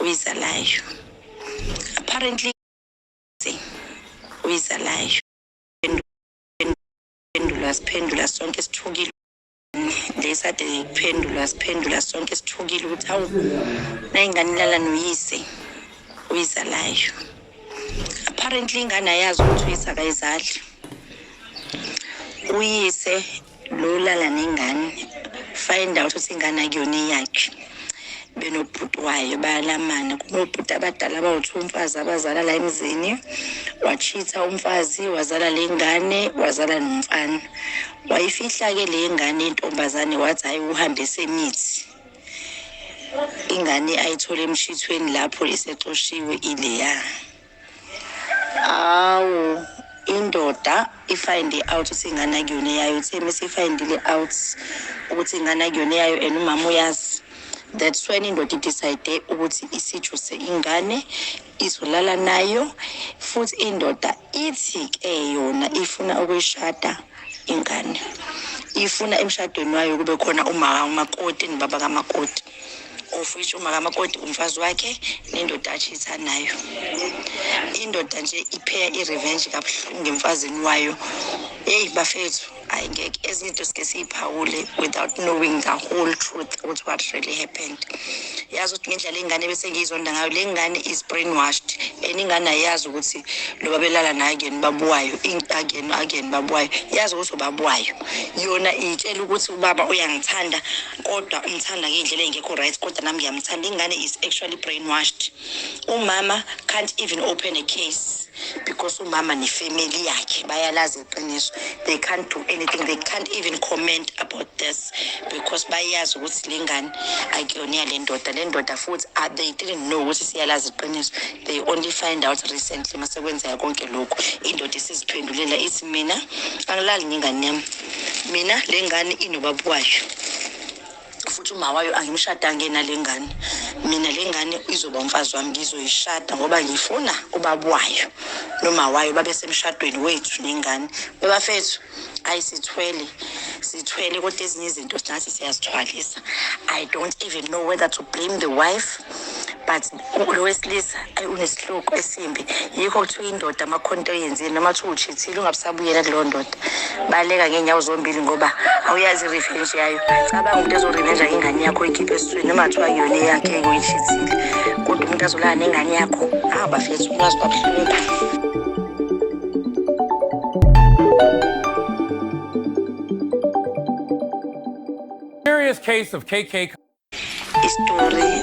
uyizalayo. Apparently uyizalayo. Siphendula sonke sithukile. Lesade siphendula sonke sithukile ukuthi hawu nayingane Elala Noyise uyizalayo. Apparently ingane ayazi ukuthi uyise akayizali. Uyise lo lala nengane find out ukuthi ingane akuyona yakhe. Benobhuti wayo bayalamana, kunobhuti abadala abawu2 umfazi abazala la emzini. Wachitha umfazi, wazala lengane, wazala nomfana. Wayifihla ke le ngane intombazane wathi hayi uhambe semithi. Ingane ayithola emshithweni lapho isexoshiwe ileya. Awu indoda ifind out ukuthi ingane akuyona yayo, uthe mase ifindile out ukuthi ingane akuyona yayo and umama uyazi. That's when indoda decide ukuthi isijuse ingane izolala nayo, futhi indoda ithi ke yona ifuna ukuyishada ingane. Ifuna emshadweni wayo kube khona umakoti nobaba kamakoti. Of which umakoti umfazi wakhe nendoda achitha nayo. Indoda nje iphea irevenge kabuhlungu emfazini wayo. Hey bafethu, ayingeke ezinto sike siphawule without knowing the whole truth about what really happened. Yazi ukuthi ngendlela ingane bese ngizonda ngayo, le ngane is brainwashed. Ingane ayazi ukuthi lo babelala naye again babuwayo, again babuwayo. Yazi ukuthi babuwayo. Yona itshela ukuthi ubaba uyangithanda kodwa umthanda ngendlela engekho right, kodwa nami ngiyamthanda. Ingane is actually brainwashed. Umama can't even open a case because umama ne family yakhe bayalazi iqiniso. They can't do anything, they can't even comment about this because bayazi ukuthi lengane akuyona le ndoda futhi they didn't know ukuthi siyalazi iqiniso. They only find out recently mase kwenzeka konke lokho. Indoda isiziphendulela ithi mina angilali ngengane yami, mina lengane inobaba wayo futhi uma wayo angimshada ngena lengane. Mina lengane izoba umfazi wami, ngizoyishada ngoba ngifuna ubaba wayo noma wayo babe semshadweni wethu nengane. Bebafethu ayisithwele kodwa ezinye izinto sinathi siyazithwalisa. I don't even know whether to blame the wife, but lo wesilisa unesihluko esimbi. Yikho kuthiwa indoda amakhonto yenzile nomathi uchithile ungabusabuyela kulo ndoda. Baleka ngenyawo zombili ngoba awuyazi revenge yayo. Cabanga umuntu ezorevenge ingane yakho ikhiphe esithweni noma kuthiwa yona yakhe uyithithile, kodwa umuntu azolala nengane yakho. Bafethu uyazi kabuhlungu. Serious case of KK. Story